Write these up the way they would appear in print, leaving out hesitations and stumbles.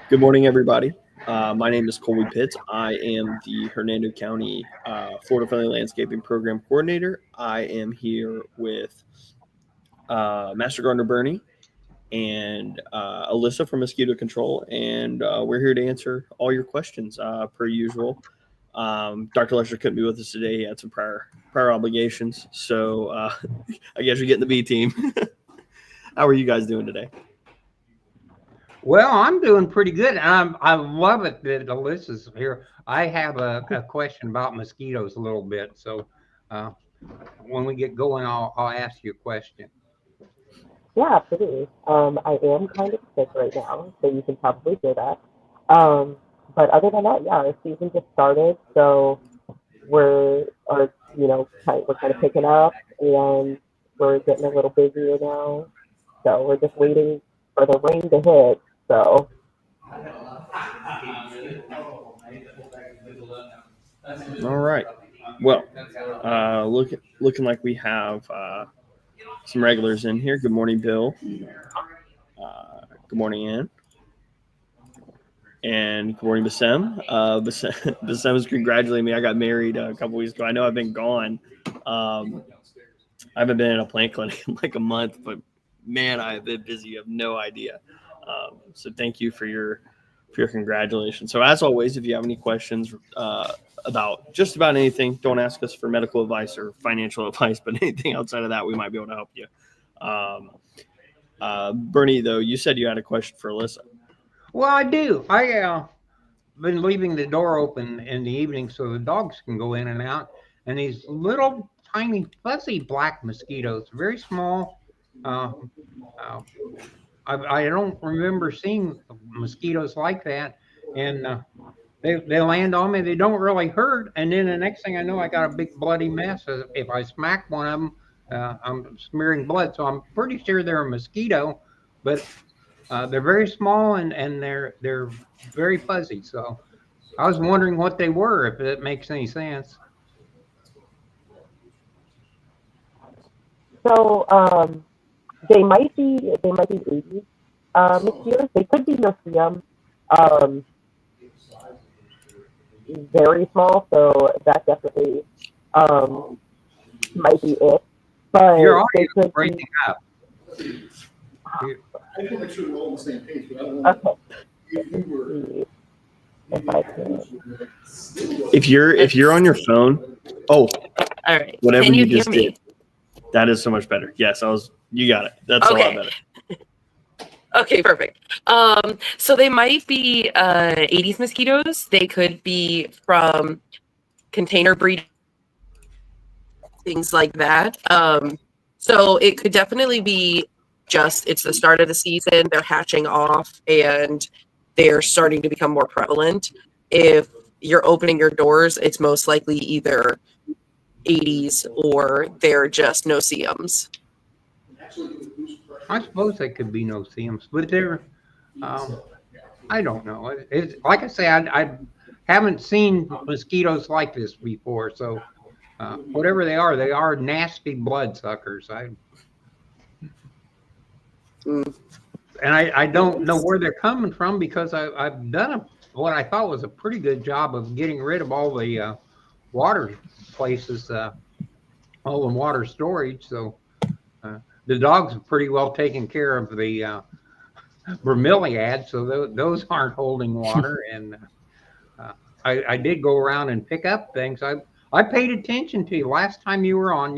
Good morning, everybody. My name is Colby Pitts. I am the Hernando County Florida Friendly Landscaping Program Coordinator. I am here with Master Gardener Bernie and Alyssa from Mosquito Control, and we're here to answer all your questions per usual. Dr. Lester couldn't be with us today; he had some prior obligations, so I guess you're getting the B team. How are you guys doing today? Well, I'm doing pretty good. I love it that Alyssa's here. I have a question about mosquitoes a little bit. So uh, when we get going, I'll ask you a question. Yeah, absolutely. I am kind of sick right now, so you can probably hear that. Um, but other than that, yeah, our season just started, so we're kind of picking up, and we're getting a little busier now. So we're just waiting for the rain to hit. So All right. Well, looking like we have some regulars in here. Good morning, Bill. Good morning, Ann. And good morning, Bassem. Bassem is congratulating me. I got married a couple weeks ago. I know I've been gone. I haven't been in a plant clinic in like a month, but man, I've been busy. You have no idea. So thank you for your congratulations. So as always, if you have any questions about just about anything, don't ask us for medical advice or financial advice, but anything outside of that, we might be able to help you. Bernie, though, you said you had a question for Alyssa. Well, I do. I been leaving the door open in the evening so the dogs can go in and out. And these little tiny fuzzy black mosquitoes, very small. Uh, uh, I don't remember seeing mosquitoes like that. And they land on me. They don't really hurt. And then the next thing I know, I got a big bloody mess. If I smack one of them, I'm smearing blood. So I'm pretty sure they're a mosquito, but they're very small and they're very fuzzy. So I was wondering what they were, if it makes any sense. so they might be 80 mosquitoes. They could be no um, very small, so that definitely um, might be it. Your But audio they is could be breaking up. You- I just want to make sure we're all on the same page, but I don't okay. want if we were. See if I can. If you're on your phone, All right. whatever Can you you hear just me? did, that is so much better. Yes, you got it. That's a lot Okay. better. Okay, perfect. So they might be Aedes mosquitoes. They could be from container breeding, things like that. So it could definitely be just it's the start of the season. They're hatching off and they're starting to become more prevalent. If you're opening your doors, it's most likely either Aedes or they're just no-see-ums. I suppose they could be no-see-ums, but they're, I don't know. It's like I say, I haven't seen mosquitoes like this before. So whatever they are nasty bloodsuckers. Mm. And I don't know where they're coming from because I've done what I thought was a pretty good job of getting rid of all the water places, all the water storage. So the dogs have pretty well taken care of the bromeliads, so those aren't holding water. And I did go around and pick up things. I paid attention to you last time you were on.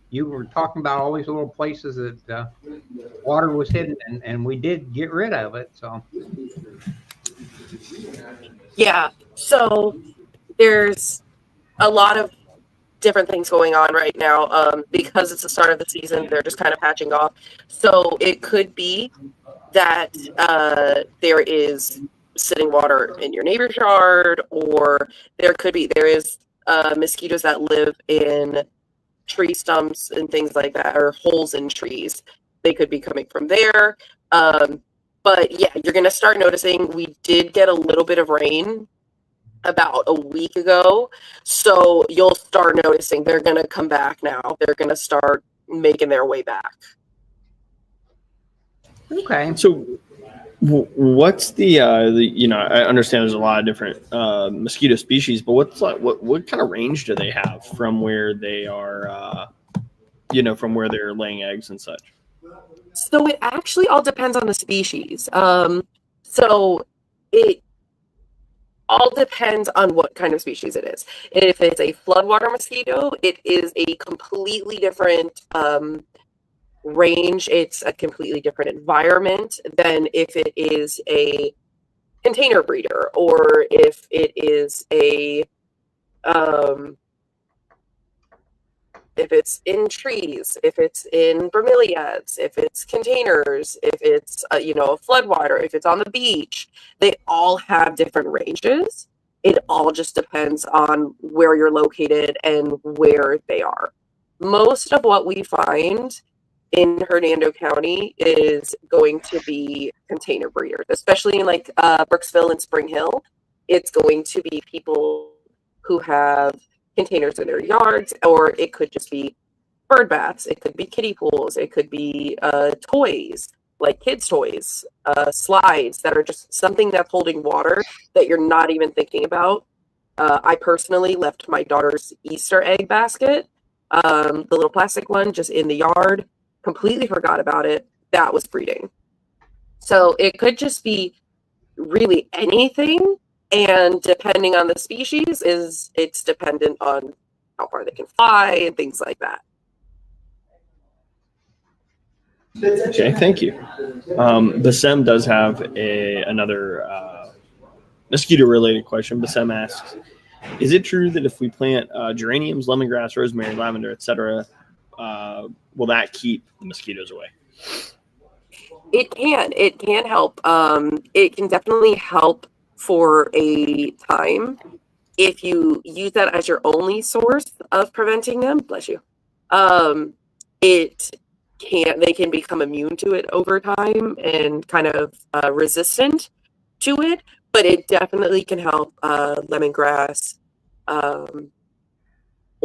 You were talking about all these little places that water was hidden, and we did get rid of it. So Yeah. So there's a lot of different things going on right now. Because it's the start of the season, they're just kind of patching off. So it could be that there is sitting water in your neighbor's yard, or there is mosquitoes that live in tree stumps and things like that, or holes in trees. They could be coming from there. But yeah, you're going to start noticing we did get a little bit of rain about a week ago. So you'll start noticing they're going to come back now. They're going to start making their way back. okay. So What's the I understand there's a lot of different mosquito species, but what kind of range do they have from where they are from where they're laying eggs and such? So it actually all depends on the species. So it all depends on what kind of species it is. If it's a floodwater mosquito, it is a completely different range. It's a completely different environment than if it is a container breeder, or if it is if it's in trees, if it's in bromeliads, if it's containers, if it's a floodwater, if it's on the beach. They all have different ranges. It all just depends on where you're located and where they are. Most of what we find in Hernando County is going to be container breeders, especially in like Brooksville and Spring Hill. It's going to be people who have containers in their yards, or it could just be bird baths, it could be kiddie pools, it could be toys, like kids' toys, slides that are just something that's holding water that you're not even thinking about. I personally left my daughter's Easter egg basket, the little plastic one, just in the yard, completely forgot about it. That was breeding. So it could just be really anything. And depending on the species, it's dependent on how far they can fly and things like that. Okay, thank you. Bassem does have another mosquito-related question. Bassem asks, is it true that if we plant geraniums, lemongrass, rosemary, lavender, etc., will that keep the mosquitoes away? It can help. It can definitely help for a time if you use that as your only source of preventing them. Bless you. They can become immune to it over time and kind of resistant to it, but it definitely can help. Lemongrass,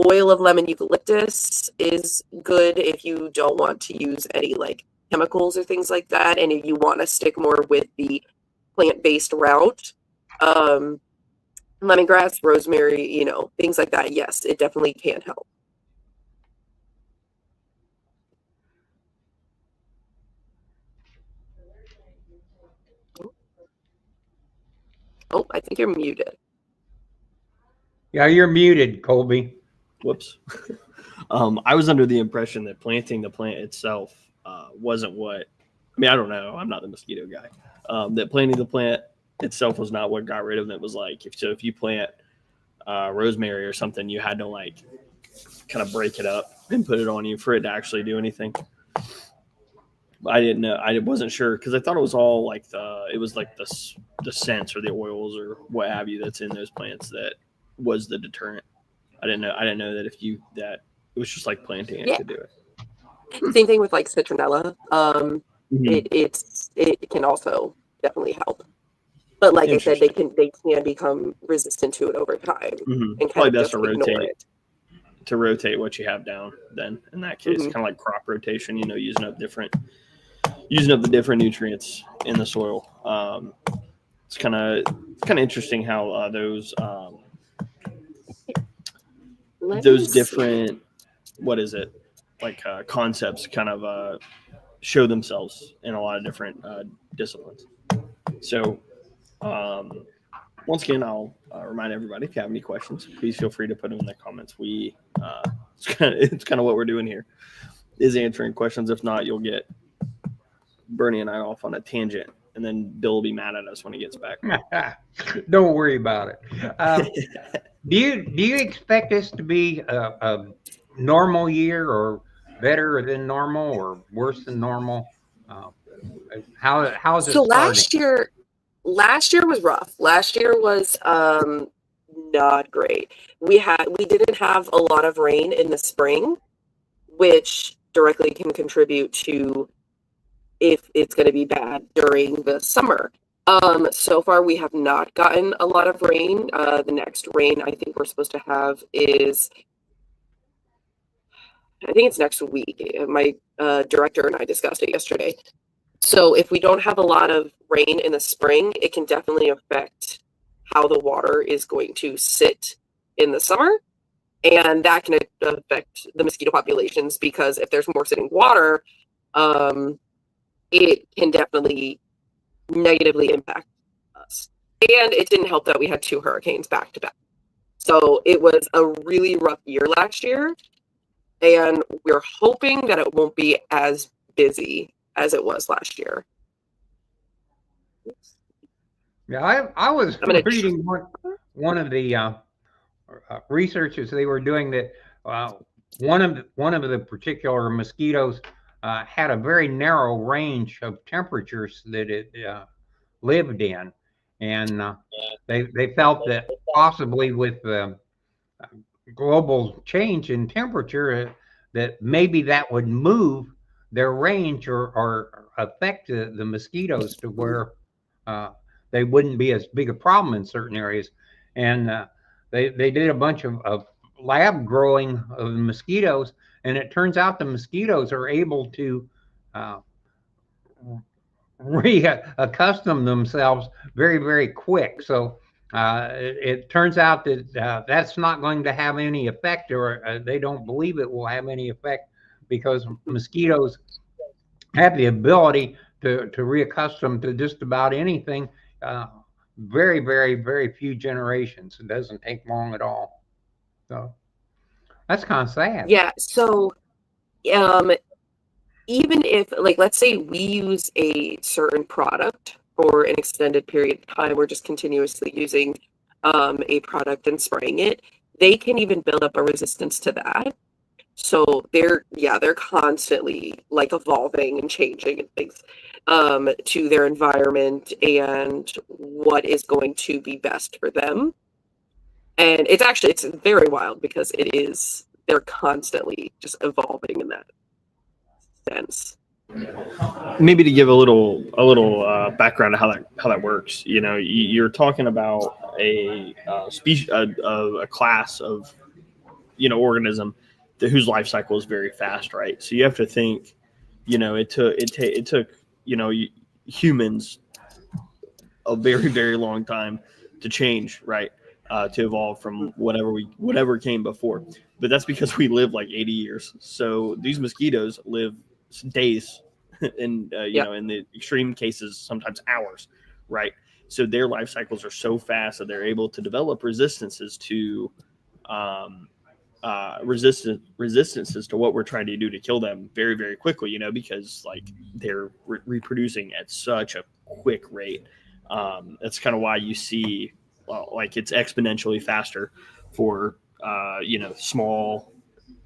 oil of lemon eucalyptus is good if you don't want to use any like chemicals or things like that, and if you want to stick more with the plant-based route. Lemongrass, rosemary, things like that. Yes, it definitely can help. Oh, I think you're muted. Yeah, you're muted, Colby. Whoops. I was under the impression that planting the plant itself wasn't what. I mean, I don't know. I'm not the mosquito guy. That planting the plant itself was not what got rid of them. It was like if you plant rosemary or something, you had to like kind of break it up and put it on you for it to actually do anything. I didn't know. I wasn't sure because I thought it was all like the scents or the oils or what have you that's in those plants that was the deterrent. I didn't know that that it was just like planting it to do it. Same thing with like citronella. It can also definitely help. But like I said, they can become resistant to it over time. And probably best to rotate what you have down. Then in that case, kind of like crop rotation. Using up the different nutrients in the soil. It's kind of interesting how those different concepts kind of show themselves in a lot of different disciplines. So once again, I'll remind everybody, if you have any questions, please feel free to put them in the comments. It's kind of what we're doing here, is answering questions. If not, you'll get Bernie and I off on a tangent, and then Bill will be mad at us when he gets back. Don't worry about it. Do you expect this to be a normal year, or better than normal, or worse than normal? How is it? So last year was rough. Last year was not great. We didn't have a lot of rain in the spring, which directly can contribute to if it's going to be bad during the summer. So far we have not gotten a lot of rain. The next rain I think we're supposed to have is, I think it's next week. My director and I discussed it yesterday. So if we don't have a lot of rain in the spring, it can definitely affect how the water is going to sit in the summer. And that can affect the mosquito populations, because if there's more sitting water, it can definitely negatively impact us. And it didn't help that we had 2 hurricanes back to back. So it was a really rough year last year. And we're hoping that it won't be as busy as it was last year. Yeah, I was reading one of the researches they were doing that one of the particular mosquitoes had a very narrow range of temperatures that it lived in, and they felt that possibly with global change in temperature, that maybe that would move their range or affect the mosquitoes to where they wouldn't be as big a problem in certain areas. And they did a bunch of lab growing of mosquitoes, and it turns out the mosquitoes are able to reaccustom themselves very, very quick. So it turns out that that's not going to have any effect, or they don't believe it will have any effect, because mosquitoes have the ability to reaccustom to just about anything. Very, very, very few generations. It doesn't take long at all. So that's kind of sad. Yeah. So even if, like, let's say we use a certain product for an extended period of time, we're just continuously using a product and spraying it, they can even build up a resistance to that. So they're constantly like evolving and changing and things to their environment and what is going to be best for them. And it's very wild, because they're constantly just evolving in that sense. Maybe to give a little background to how that works. You're talking about a species, a class of organism whose life cycle is very fast, right? So you have to think, it took humans a very, very long time to change, right? To evolve from whatever came before. But that's because we live like 80 years. So these mosquitoes live days, and in the extreme cases, sometimes hours, right? So their life cycles are so fast that they're able to develop resistances to resistances to what we're trying to do to kill them very, very quickly, because like they're reproducing at such a quick rate. That's kind of why you see, like, it's exponentially faster for small,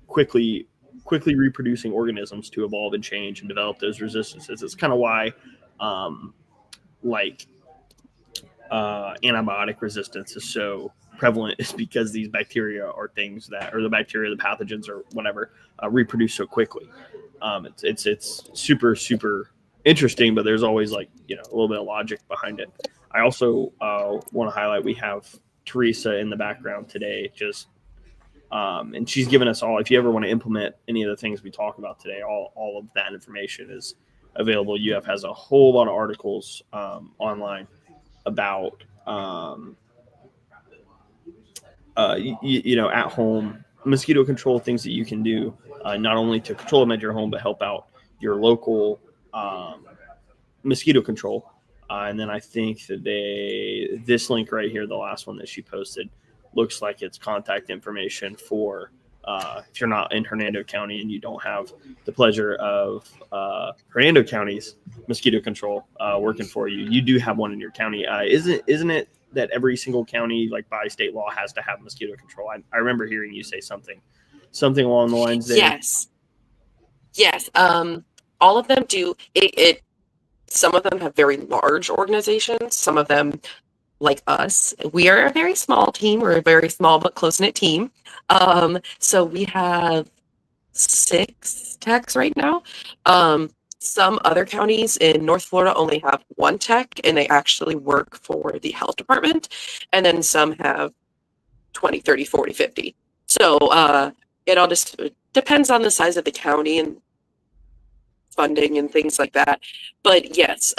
quickly reproducing organisms to evolve and change and develop those resistances. It's kind of why antibiotic resistance is so prevalent, is because these bacteria are things that, or the bacteria, the pathogens or whatever, reproduce so quickly. It's super, super interesting, but there's always a little bit of logic behind it. I also want to highlight, we have Teresa in the background today, and she's given us all, if you ever want to implement any of the things we talk about today, all of that information is available. UF has a whole lot of articles online about at home mosquito control, things that you can do, not only to control them at your home, but help out your local mosquito control. And then I think that this link right here, the last one that she posted, looks like it's contact information for if you're not in Hernando County and you don't have the pleasure of Hernando County's mosquito control working for you. You do have one in your county. Isn't it that every single county, like by state law, has to have mosquito control? I remember hearing you say something along the lines there. Yes. All of them do. Some of them have very large organizations. Some of them, like us, we are a very small team. We're a very small but close-knit team. So we have 6 techs right now. Some other counties in North Florida only have 1 tech, and they actually work for the health department. And then some have 20, 30, 40, 50. So it all just depends on the size of the county and funding and things like that. But yes,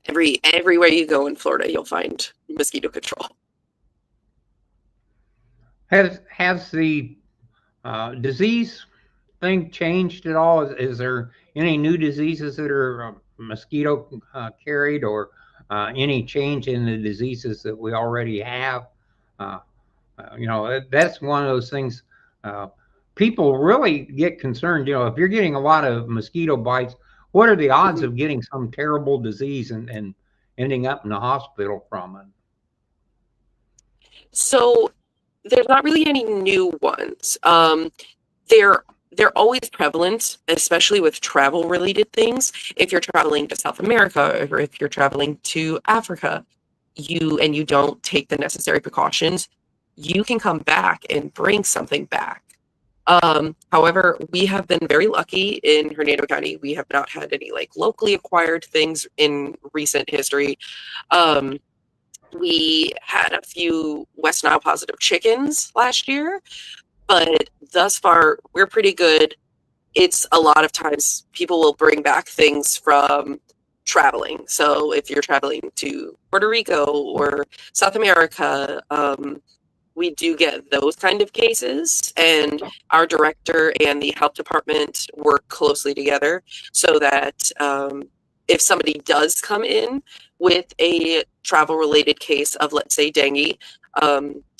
everywhere you go in Florida, you'll find mosquito control. Has the disease thing changed at all? Is there any new diseases that are mosquito carried, or any change in the diseases that we already have? That's one of those things. People really get concerned. If you're getting a lot of mosquito bites, what are the odds of getting some terrible disease and ending up in the hospital from it? So there's not really any new ones. They're always prevalent, especially with travel related things. If you're traveling to South America or if you're traveling to Africa, you don't take the necessary precautions, you can come back and bring something back. However, we have been very lucky in Hernando County. We have not had any like locally acquired things in recent history. We had a few West Nile positive chickens last year, but thus far we're pretty good. It's a lot of times people will bring back things from traveling. So if you're traveling to Puerto Rico or South America, we do get those kind of cases, and our director and the health department work closely together so that if somebody does come in with a travel related case of, let's say, dengue,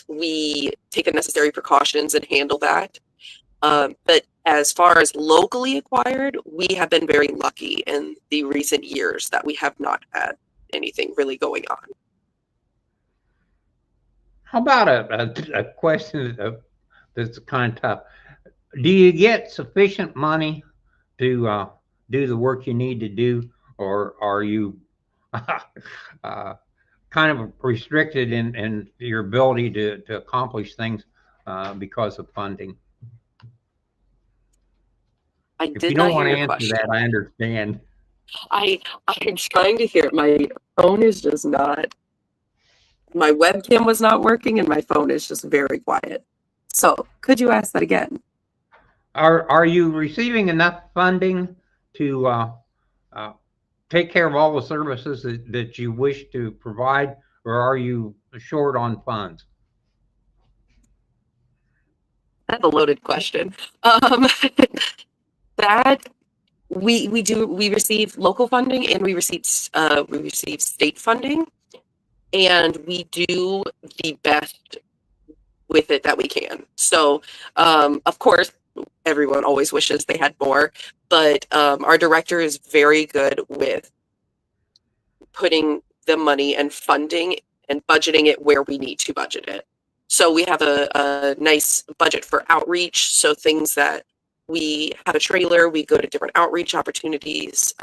we take the necessary precautions and handle that. But as far as locally acquired, we have been very lucky in the recent years that we have not had anything really going on. How about a question that's kind of tough? Do you get sufficient money to do the work you need to do, or are you kind of restricted in your ability to accomplish things because of funding? If you don't want to answer that, I understand. I'm trying to hear it. My phone is just not. My webcam was not working, and my phone is just very quiet. So, could you ask that again? Are you receiving enough funding to take care of all the services that you wish to provide, or are you short on funds? That's a loaded question. That we receive local funding and we receive state funding, and we do the best with it that we can. So, of course, everyone always wishes they had more, but our director is very good with putting the money and funding and budgeting it where we need to budget it. So we have a nice budget for outreach. So things that we have a trailer, we go to different outreach opportunities.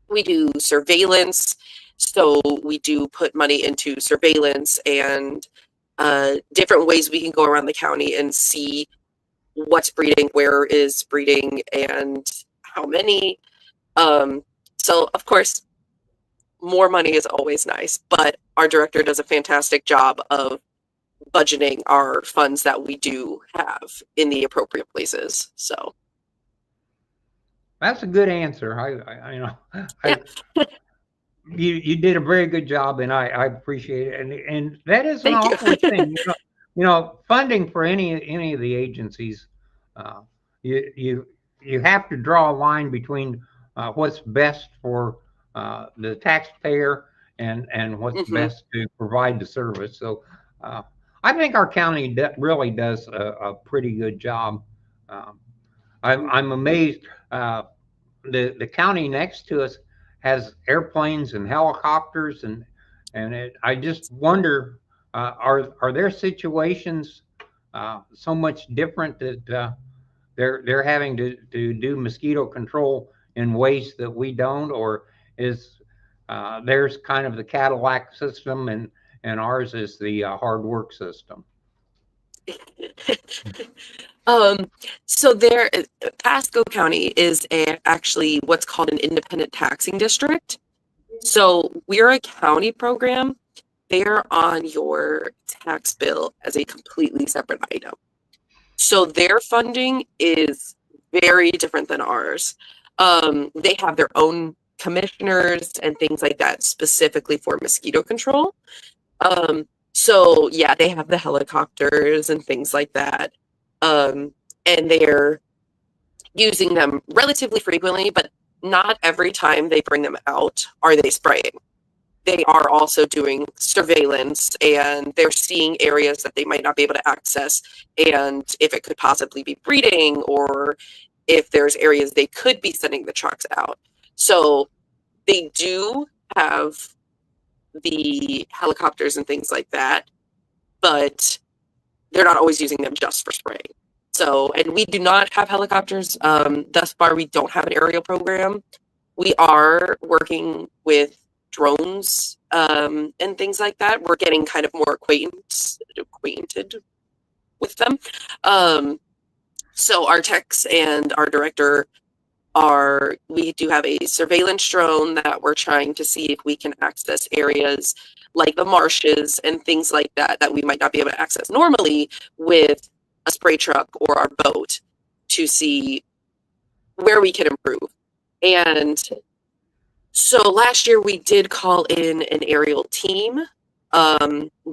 We do surveillance. So we do put money into surveillance and different ways we can go around the county and see what's breeding, where is breeding, and how many. So of course, more money is always nice, but our director does a fantastic job of budgeting our funds that we do have in the appropriate places. So that's a good answer. You did a very good job, and I appreciate it. And that is an awkward thing. Funding for any of the agencies, you have to draw a line between what's best for the taxpayer and what's best to provide the service. So I think our county really does a pretty good job. I'm amazed. The county next to us has airplanes and helicopters, and I just wonder, are there situations so much different that they're having to do mosquito control in ways that we don't, or is theirs kind of the Cadillac system and ours is the hard work system? So Pasco County is actually what's called an independent taxing district. So we're a county program. They're on your tax bill as a completely separate item. So their funding is very different than ours. They have their own commissioners and things like that specifically for mosquito control. So yeah, they have the helicopters and things like that. And they're using them relatively frequently, but not every time they bring them out are they spraying. They are also doing surveillance, and they're seeing areas that they might not be able to access, and if it could possibly be breeding, or if there's areas they could be sending the trucks out. So they do have the helicopters and things like that, but they're not always using them just for spraying. So, and we do not have helicopters. Thus far, we don't have an aerial program. We are working with drones and things like that. We're getting kind of more acquainted with them. So our techs and our director we do have a surveillance drone that we're trying to see if we can access areas like the marshes and things like that we might not be able to access normally with a spray truck or our boat, to see where we can improve. And so last year we did call in an aerial team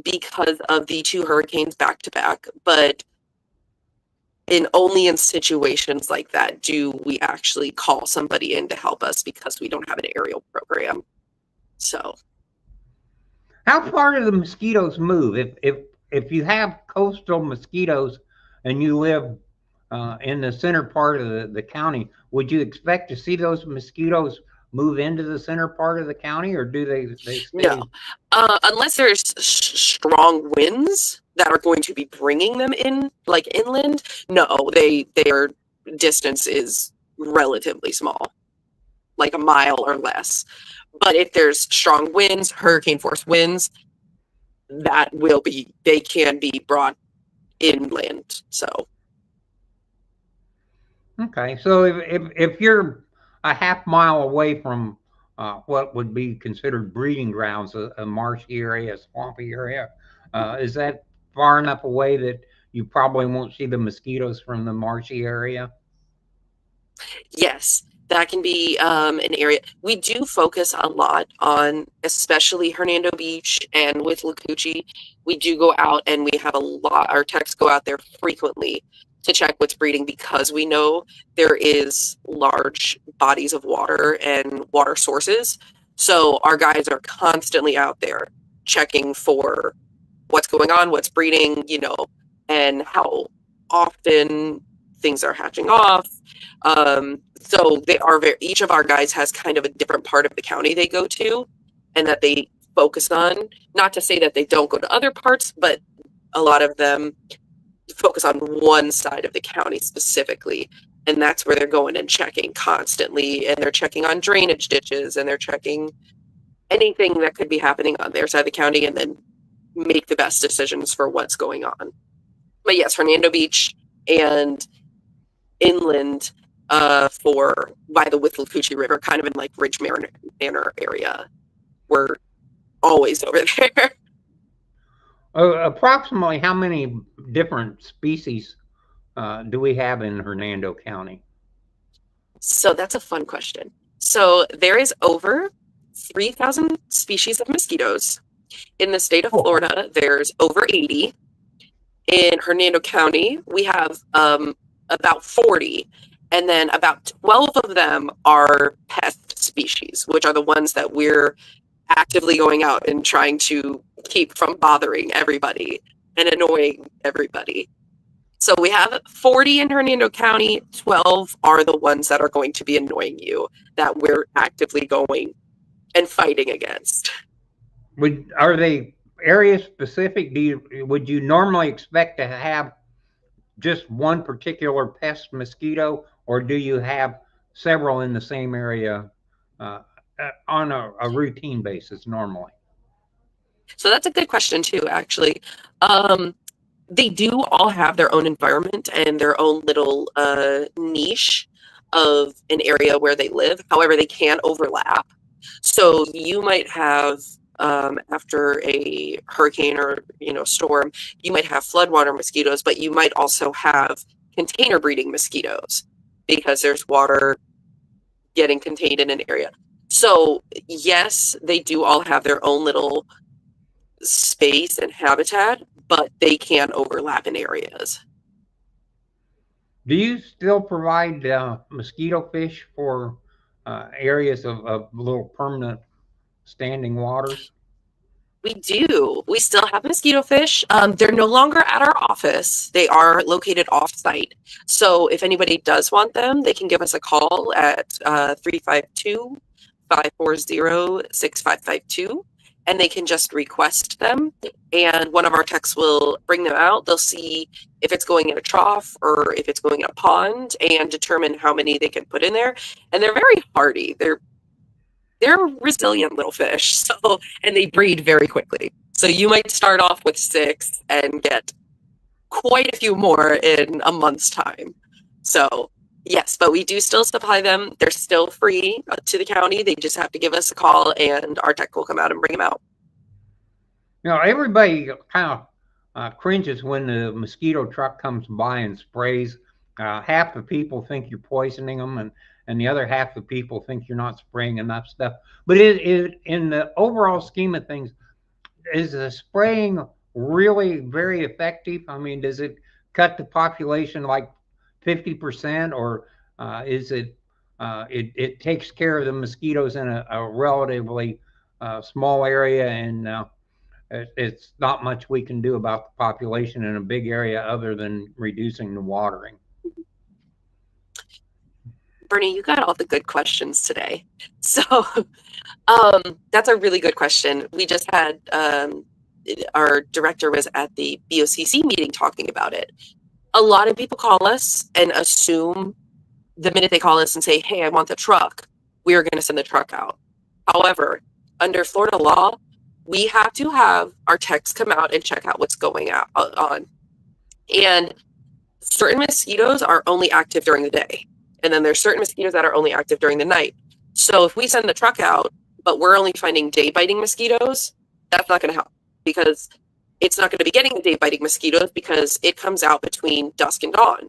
because of the 2 hurricanes back to back, but only in situations like that do we actually call somebody in to help us, because we don't have an aerial program. So How far do the mosquitoes move? If you have coastal mosquitoes and you live in the center part of the county, would you expect to see those mosquitoes move into the center part of the county, or do they stay? no, unless there's strong winds that are going to be bringing them in, like inland. No, their distance is relatively small, like a mile or less. But if there's strong winds, hurricane force winds, they can be brought inland. So Okay, so if you're a half mile away from what would be considered breeding grounds, a marshy area, a swampy area, is that far enough away that you probably won't see the mosquitoes from the marshy area? yes, that can be an area. We do focus a lot on, especially Hernando Beach and with Lacucci. We do go out and we have our techs go out there frequently to check what's breeding, because we know there is large bodies of water and water sources. So our guys are constantly out there checking for what's going on, what's breeding, and how often things are hatching off. So each of our guys has kind of a different part of the county they go to and that they focus on. Not to say that they don't go to other parts, but a lot of them focus on one side of the county specifically. And that's where they're going and checking constantly. And they're checking on drainage ditches, and they're checking anything that could be happening on their side of the county, and then make the best decisions for what's going on. But yes, Hernando Beach and inland by the Withlacoochee River, kind of in like Ridge Manor area. We're always over there. Approximately how many different species do we have in Hernando County? So that's a fun question. So there is over 3,000 species of mosquitoes. In the state of Florida, there's over 80. In Hernando County, we have about 40, and then about 12 of them are pest species, which are the ones that we're actively going out and trying to keep from bothering everybody and annoying everybody. So we have 40 in Hernando County. 12 are the ones that are going to be annoying you, that we're actively going and fighting against. Are they area specific? Would you normally expect to have just one particular pest mosquito, or do you have several in the same area on a routine basis normally? So that's a good question too, actually. They do all have their own environment and their own little niche of an area where they live. However, they can overlap. So you might have, after a hurricane or storm, you might have floodwater mosquitoes, but you might also have container breeding mosquitoes, because there's water getting contained in an area. So yes, they do all have their own little space and habitat, but they can overlap in areas. Do you still provide mosquito fish for areas of little permanent standing waters? We do. We still have mosquito fish. They're no longer at our office. They are located off-site. So if anybody does want them, they can give us a call at 352-540-6552, and they can just request them. And one of our techs will bring them out. They'll see if it's going in a trough or if it's going in a pond and determine how many they can put in there. And they're very hardy. They're resilient little fish, and they breed very quickly. So you might start off with 6 and get quite a few more in a month's time. So yes, but we do still supply them. They're still free to the county. They just have to give us a call, and our tech will come out and bring them out. Everybody kind of cringes when the mosquito truck comes by and sprays. Half the people think you're poisoning them, and the other half of people think you're not spraying enough stuff. But in the overall scheme of things, is the spraying really very effective? I mean, does it cut the population like 50%, or is it takes care of the mosquitoes in a relatively small area, and it's not much we can do about the population in a big area other than reducing the watering? Bernie, you got all the good questions today. So that's a really good question. We just had our director was at the BOCC meeting talking about it. A lot of people call us and assume the minute they call us and say, hey, I want the truck, we are going to send the truck out. However, under Florida law, we have to have our techs come out and check out what's going on. And certain mosquitoes are only active during the day. And then there's certain mosquitoes that are only active during the night. So if we send the truck out, but we're only finding day-biting mosquitoes, that's not going to help, because it's not going to be getting the day-biting mosquitoes because it comes out between dusk and dawn.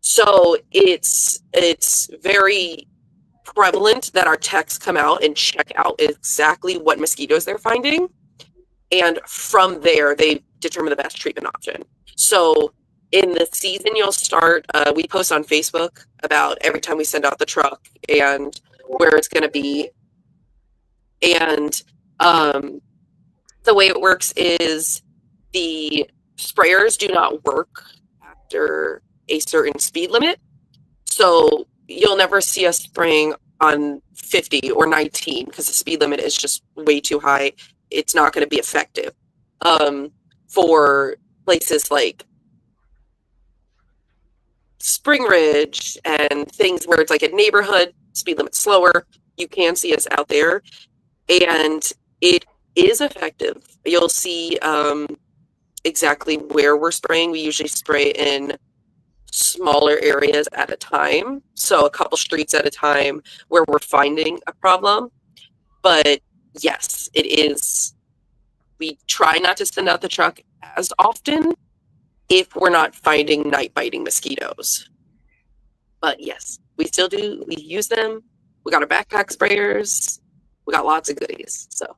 So it's very prevalent that our techs come out and check out exactly what mosquitoes they're finding. And from there, they determine the best treatment option. So in the season, you'll start, we post on Facebook about every time we send out the truck and where it's going to be. And the way it works is the sprayers do not work after a certain speed limit. So you'll never see us spraying on 50 or 19 because the speed limit is just way too high. It's not going to be effective. For places like Spring Ridge and things where it's like a neighborhood, speed limit slower, you can see us out there, and it is effective. You'll see exactly where we're spraying. We usually spray in smaller areas at a time, so a couple streets at a time where we're finding a problem. But yes, it is. We try not to send out the truck as often if we're not finding night-biting mosquitoes. But yes, we still do. We use them. We got our backpack sprayers. We got lots of goodies. So,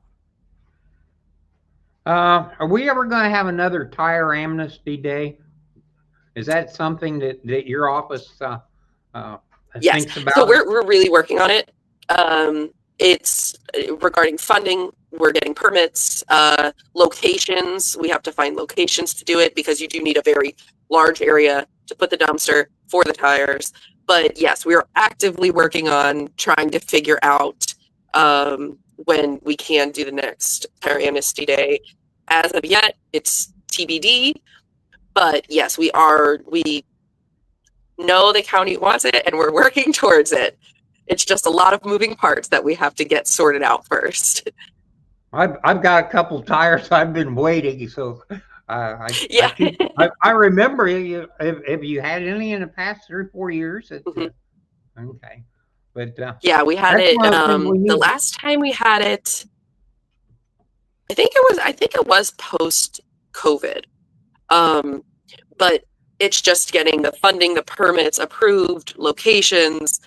are we ever going to have another tire amnesty day? Is that something that your office yes. thinks about? So we're really working on it. It's regarding funding. We're getting permits, locations. We have to find locations to do it because you do need a very large area to put the dumpster for the tires. But yes, we are actively working on trying to figure out when we can do the next tire amnesty day. As of yet, it's TBD. But yes, we know the county wants it and we're working towards it. It's just a lot of moving parts that we have to get sorted out first. I've got a couple tires I've been waiting, so yeah. I remember you. Have you had any in the past 3 or 4 years? Mm-hmm. Okay, but yeah, we had it. The last time we had it, I think it was post COVID. But it's just getting the funding, the permits approved, locations.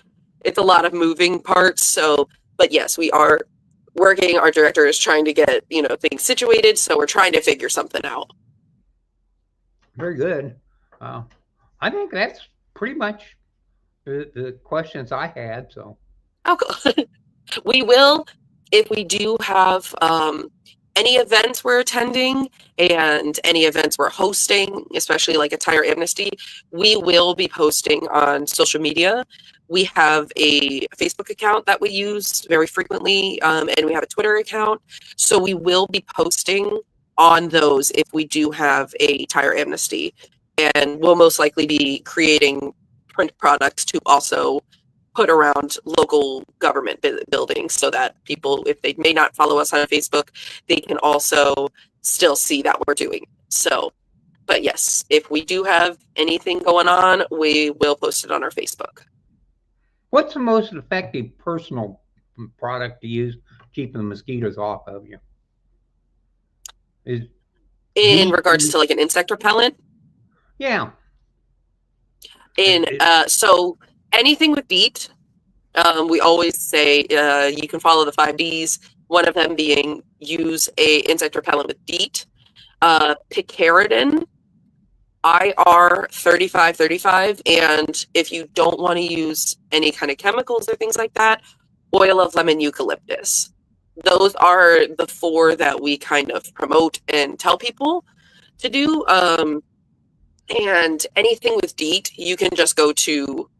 it's a lot of moving parts. So, but yes, we are working. Our director is trying to get, things situated. So we're trying to figure something out. Very good. I think that's pretty much the questions I had. So, Oh, cool. We will, if we do have any events we're attending and any events we're hosting, especially like a tire amnesty, we will be posting on social media. We have a Facebook account that we use very frequently, and we have a Twitter account. So we will be posting on those if we do have a tire amnesty. And we'll most likely be creating print products to also put around local government buildings so that people, if they may not follow us on Facebook, they can also still see that we're doing it. So, but yes, if we do have anything going on, we will post it on our Facebook. what's the most effective personal product to use to keep the mosquitoes off of you? In regards to like an insect repellent? Yeah. So anything with DEET, we always say you can follow the 5 Ds, one of them being use a insect repellent with DEET, picaridin, IR 3535, and if you don't want to use any kind of chemicals or things like that, oil of lemon eucalyptus. Those are the 4 that we kind of promote and tell people to do. And anything with DEET, you can just go to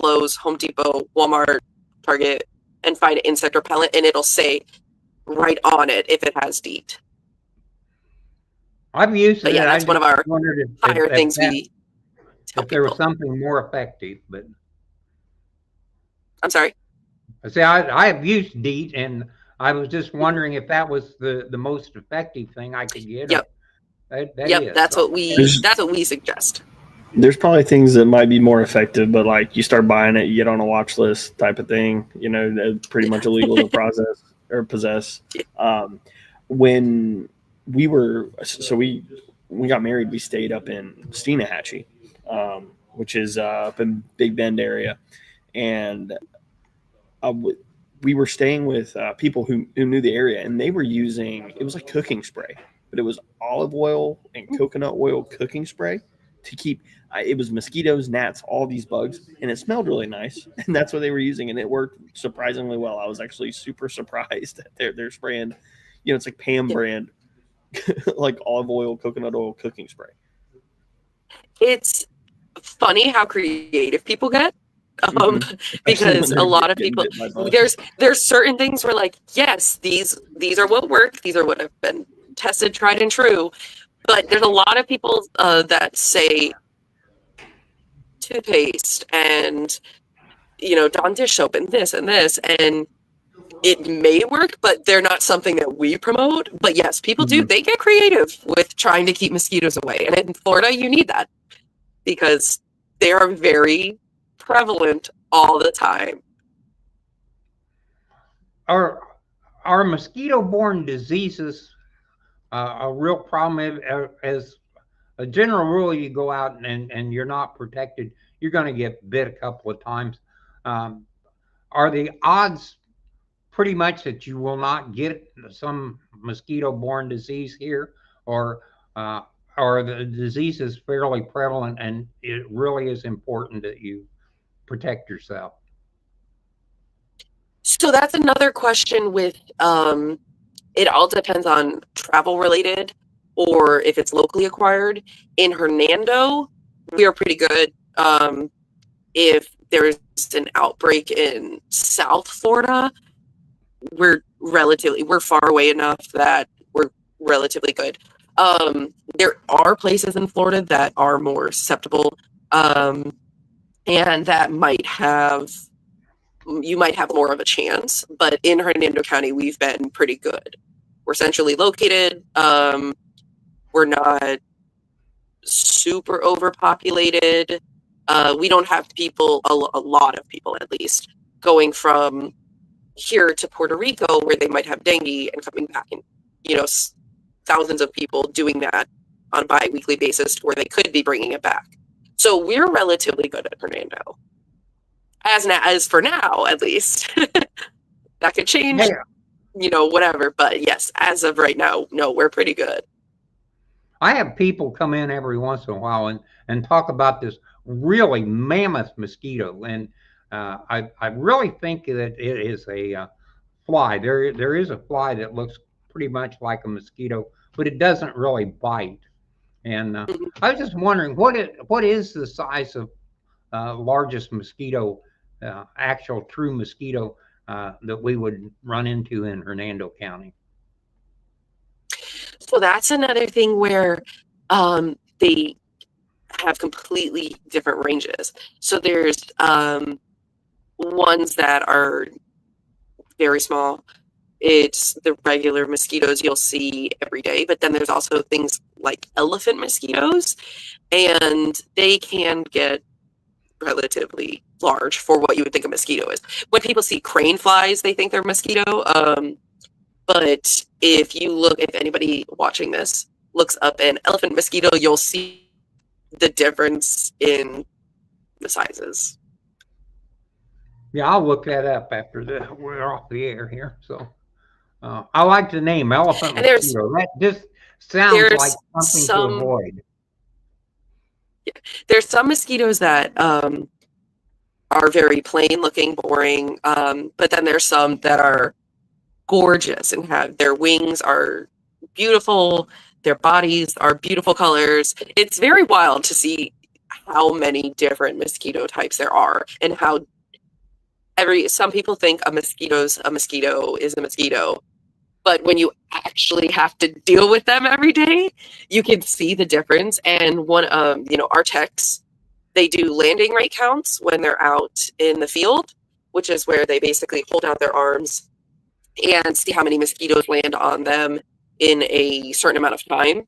Lowe's, Home Depot, Walmart, Target, and find an insect repellent, and it'll say right on it if it has DEET. I've used it. Yeah, that's one of our higher things we tell if there was people. something more effective, but I'm sorry. I say I have used DEET, and I was just wondering if that was the most effective thing I could get. Yep. Is, that's so. what we suggest. There's probably things that might be more effective, but like you start buying it, you get on a watch list type of thing. It's pretty much illegal to process or possess. When we got married, we stayed up in Steenahatchee, which is up in Big Bend area, and we were staying with people who knew the area, and they were using, it was like cooking spray, but it was olive oil and coconut oil cooking spray to keep, it was mosquitoes, gnats, all these bugs, and it smelled really nice, and that's what they were using, and it worked surprisingly well. I was actually super surprised that they're spraying, it's like Pam brand, like olive oil, coconut oil cooking spray. It's funny how creative people get. Because a lot of people, there's certain things where like, yes, these are what work, these are what have been tested, tried and true, but there's a lot of people that say toothpaste and Dawn dish soap and this, and it may work, but they're not something that we promote. But yes, people do, they get creative with trying to keep mosquitoes away, and in Florida you need that because they are very prevalent all the time. Are mosquito-borne diseases a real problem? As a general rule, you go out and you're not protected, you're going to get bit a couple of times. Are the odds pretty much that you will not get some mosquito-borne disease here, or the disease is fairly prevalent and it really is important that you protect yourself? So that's another question with it all depends on travel related or if it's locally acquired. In Hernando, we are pretty good. If there's an outbreak in South Florida, we're far away enough that we're relatively good. There are places in Florida that are more susceptible, and that you might have more of a chance. But in Hernando County, we've been pretty good. We're centrally located. We're not super overpopulated. We don't have people, a lot of people at least, going from here to Puerto Rico where they might have dengue and coming back, and thousands of people doing that on a bi-weekly basis where they could be bringing it back. So we're relatively good at Hernando. as for now, at least. That could change, Yeah. Whatever. But yes, as of right now, no, we're pretty good. I have people come in every once in a while and talk about this really mammoth mosquito, and I really think that it is a fly. There is a fly that looks pretty much like a mosquito, but it doesn't really bite. And I was just wondering what is the size of largest mosquito, actual true mosquito that we would run into in Hernando County? So that's another thing where they have completely different ranges. So there's ones that are very small. It's the regular mosquitoes you'll see every day, but then there's also things like elephant mosquitoes, and they can get relatively large for what you would think a mosquito is. When people see crane flies, they think they're mosquito. But if anybody watching this looks up an elephant mosquito, you'll see the difference in the sizes. Yeah, I'll look that up after we're off the air here. So I like the name elephant mosquito. That just sounds like something to avoid. There's some mosquitoes that are very plain looking, boring, but then there's some that are gorgeous and have their wings are beautiful, their bodies are beautiful colors. It's very wild to see how many different mosquito types there are, and how some people think a mosquito is a mosquito, but when you actually have to deal with them every day, you can see the difference. And our techs, they do landing rate counts when they're out in the field, which is where they basically hold out their arms and see how many mosquitoes land on them in a certain amount of time.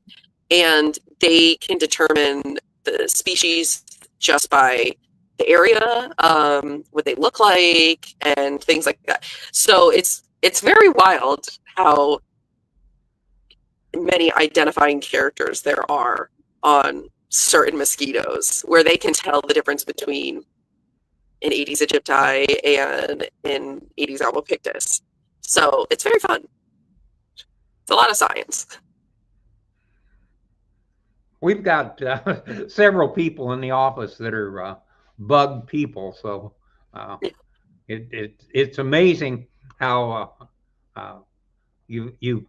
And they can determine the species just by the area, what they look like, and things like that. So it's very wild how many identifying characters there are on certain mosquitoes, where they can tell the difference between an Aedes aegypti and an Aedes albopictus. So it's very fun. It's a lot of science. We've got several people in the office that are bug people, so it's amazing how you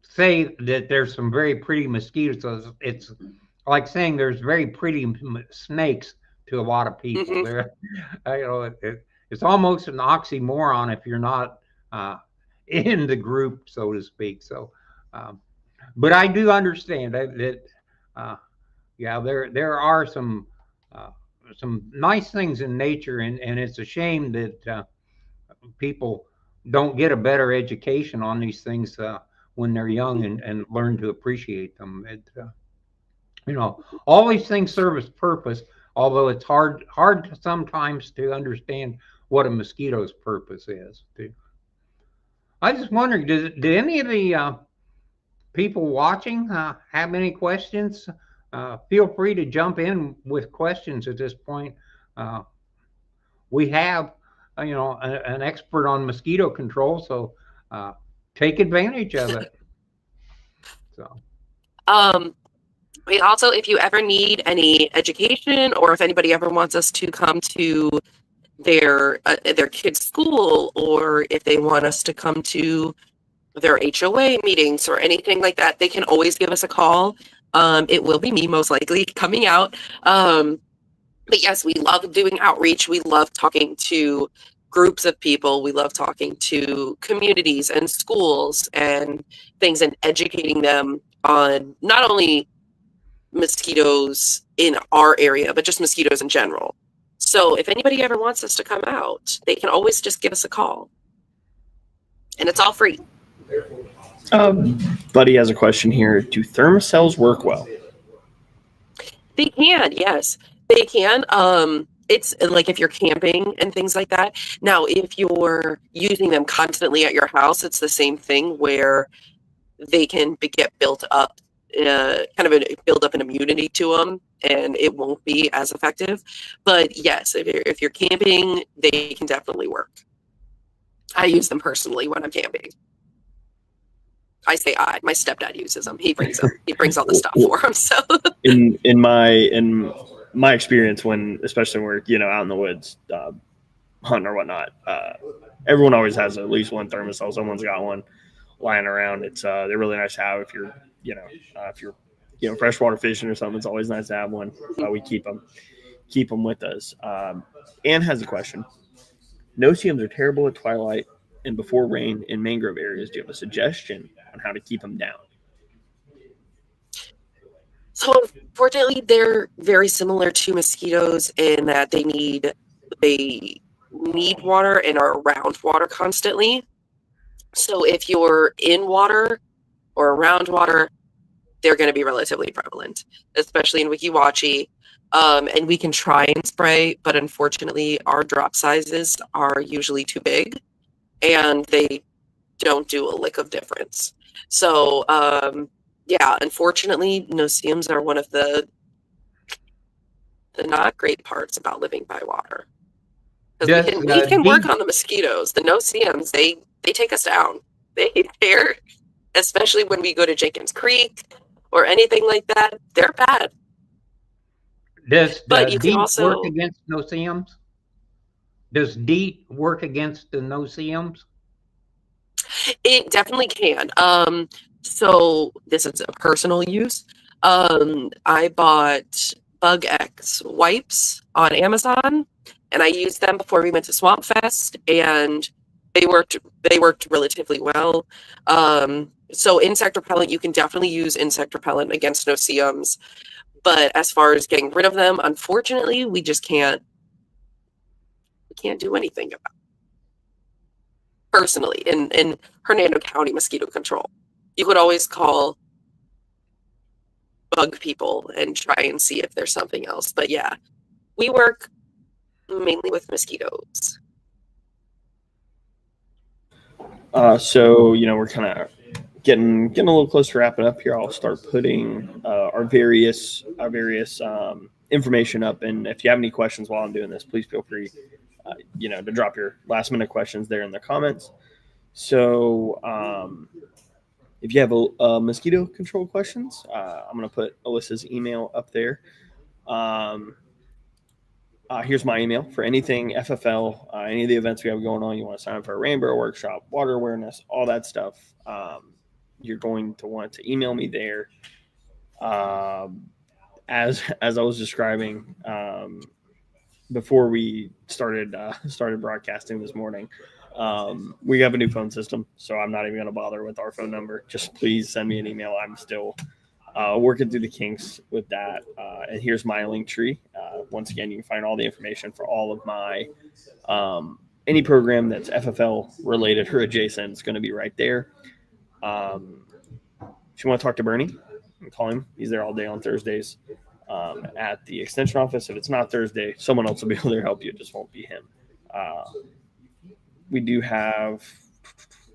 say that there's some very pretty mosquitoes. It's like saying there's very pretty snakes to a lot of people. Mm-hmm. It's almost an oxymoron if you're not in the group, so to speak. So, but I do understand that there are some nice things in nature, and it's a shame that people don't get a better education on these things when they're young and learn to appreciate them. All these things serve its purpose, although it's hard sometimes to understand what a mosquito's purpose is. I just wondering, did any of the people watching have any questions? Feel free to jump in with questions at this point. We have, an expert on mosquito control, so take advantage of it. So. We also, if you ever need any education, or if anybody ever wants us to come to their kids' school, or if they want us to come to their HOA meetings or anything like that, they can always give us a call. It will be me most likely coming out. But yes, we love doing outreach. We love talking to groups of people. We love talking to communities and schools and things, and educating them on not only mosquitoes in our area, but just mosquitoes in general. So if anybody ever wants us to come out, they can always just give us a call. And it's all free. Buddy has a question here. Do thermocells work well? They can, yes. They can. It's like if you're camping and things like that. Now, if you're using them constantly at your house, it's the same thing, where they can get built up, build up an immunity to them, and it won't be as effective. But yes, if you're camping, they can definitely work. I use them personally when I'm camping. I say my stepdad uses them. He brings all the stuff for him. So in my experience, when especially when we're out in the woods hunting or whatnot, everyone always has at least one thermosol. Someone's got one lying around. It's they're really nice to have if you're freshwater fishing or something. It's always nice to have one. We keep them with us. Anne has a question. No-see-ums are terrible at twilight and before rain in mangrove areas. Do you have a suggestion on how to keep them down? So unfortunately, they're very similar to mosquitoes in that they need water and are around water constantly. So if you're in water or around water, they're going to be relatively prevalent, especially in Weeki Wachee. And we can try and spray, but unfortunately, our drop sizes are usually too big, and they don't do a lick of difference. So, yeah, unfortunately, no-see-ums are one of the not great parts about living by water. Because we can work on the mosquitoes. The no-see-ums, they take us down. They're, especially when we go to Jenkins Creek or anything like that, they're bad. But you can also work against no-see-ums? Does DEET work against the no-see-ums? It definitely can. So this is a personal use. I bought Bug X wipes on Amazon, and I used them before we went to Swamp Fest, and they worked relatively well. So insect repellent, you can definitely use insect repellent against no-see-ums. But as far as getting rid of them, unfortunately, we just can't do anything about it. Personally, in Hernando County mosquito control, you could always call bug people and try and see if there's something else. But yeah, we work mainly with mosquitoes. So we're kind of getting a little close to wrapping up here. I'll start putting our various information up, and if you have any questions while I'm doing this, please feel free to drop your last minute questions there in the comments. So if you have a mosquito control questions, I'm going to put Alyssa's email up there. Here's my email for anything FFL, any of the events we have going on. You want to sign up for a rainbow workshop, water awareness, all that stuff. You're going to want to email me there. As I was describing before we started broadcasting this morning, we have a new phone system, so I'm not even going to bother with our phone number. Just please send me an email. I'm still working through the kinks with that. And here's my link tree. Once again, you can find all the information for all of my any program that's FFL related or adjacent. It's going to be right there. If you want to talk to Bernie, call him. He's there all day on Thursdays at the extension office. If it's not Thursday, someone else will be able to help you. It just won't be him. We do have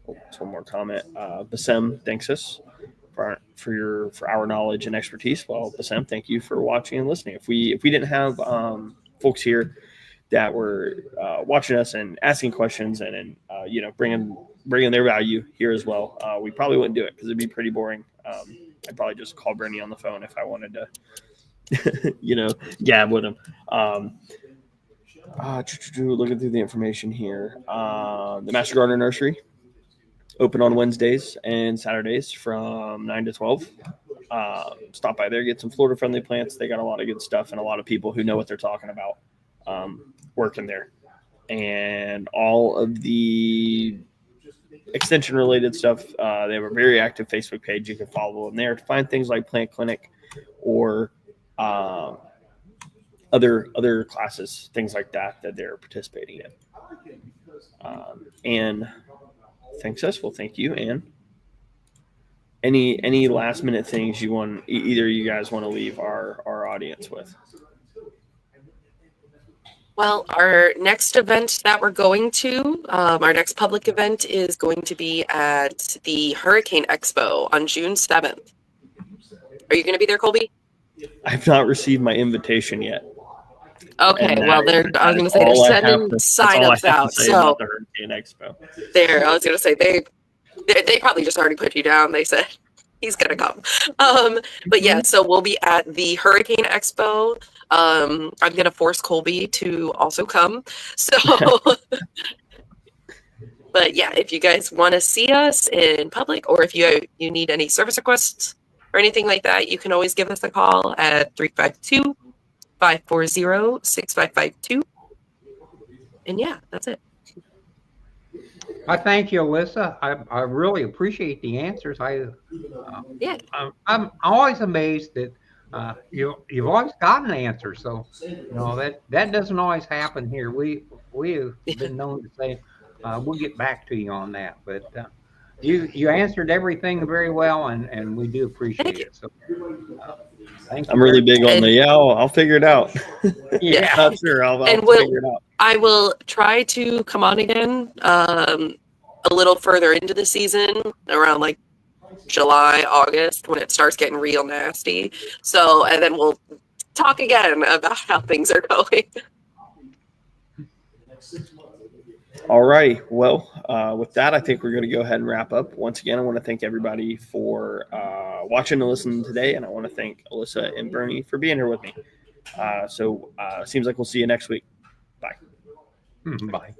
one more comment. Basem thanks us for our knowledge and expertise. Well, Basem, thank you for watching and listening. If we didn't have folks here that were watching us and asking questions and bringing their value here as well, we probably wouldn't do it because it'd be pretty boring. I'd probably just call Bernie on the phone if I wanted to, gab with him. Looking through the information here. The Master Gardener Nursery, open on Wednesdays and Saturdays from 9 to 12. Stop by there, get some Florida-friendly plants. They got a lot of good stuff and a lot of people who know what they're talking about working there. And all of the extension-related stuff, they have a very active Facebook page. You can follow them there to find things like Plant Clinic or other classes, things like that they're participating in. And thanks us. Well, thank you. And any last minute things you want either you guys want to leave our audience with? Well, our next event that we're going to, our next public event is going to be at the Hurricane Expo on June 7th. Are you going to be there, Colby? I've not received my invitation yet. Okay, And well, I was going to say they're sending that's all I sign-ups have to out. say So about the Hurricane Expo. I was going to say they probably just already put you down. They said he's going to come. But yeah, so we'll be at the Hurricane Expo. I'm going to force Colby to also come. So, but yeah, if you guys want to see us in public, or if you need any service requests or anything like that, you can always give us a call at 352-540-6552. And yeah, that's it. I thank you, Alyssa. I really appreciate the answers. Yeah. I'm always amazed that you've always got an answer. So that doesn't always happen here. We have been known to say we'll get back to you on that, but you answered everything very well, and we do appreciate it. So thank you. I'm really big on I'll figure it out. Yeah. Not sure. I'll figure it out. I will try to come on again a little further into the season, around like July, August, when it starts getting real nasty. So, and then we'll talk again about how things are going. All right. Well, with that, I think we're going to go ahead and wrap up. Once again, I want to thank everybody for watching and listening today, and I want to thank Alyssa and Bernie for being here with me. So, seems like we'll see you next week. Bye. Bye.